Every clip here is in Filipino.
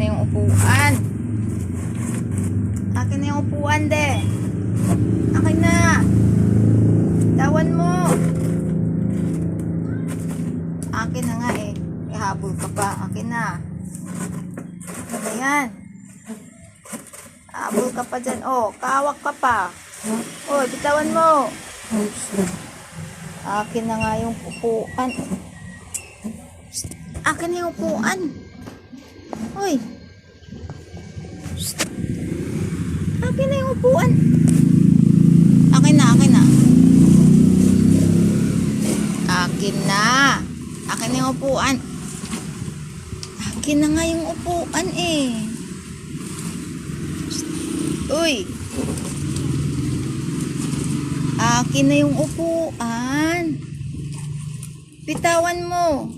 na yung upuan. Akin na yung upuan, de. Akin na. Tawan mo. Akin na nga eh. Ihabol ka pa. Akin na. Ano ba yan? Habol ka pa dyan. Oh, kawak ka pa. Oh, bitawan mo. Akin na nga yung upuan. Akin na yung upuan. Hoy. Akin na yung upuan. Akin na, akin na. Akin na. Akin na yung upuan. Akin na nga yung upuan eh. Uy. Akin na yung upuan. Bitawan mo.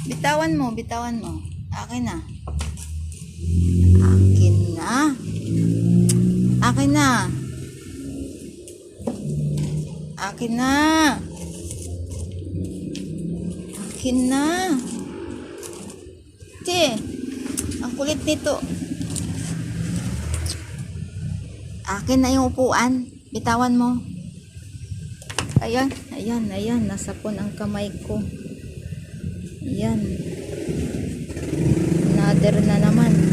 Bitawan mo, bitawan mo. Akin na. Akin na. Akin na. Akin na. Akin na. Te, ang kulit nito. Akin na yung upuan. Bitawan mo. Ayan, ayan, ayan. Nasapon ang kamay ko. Ayan. Another na naman.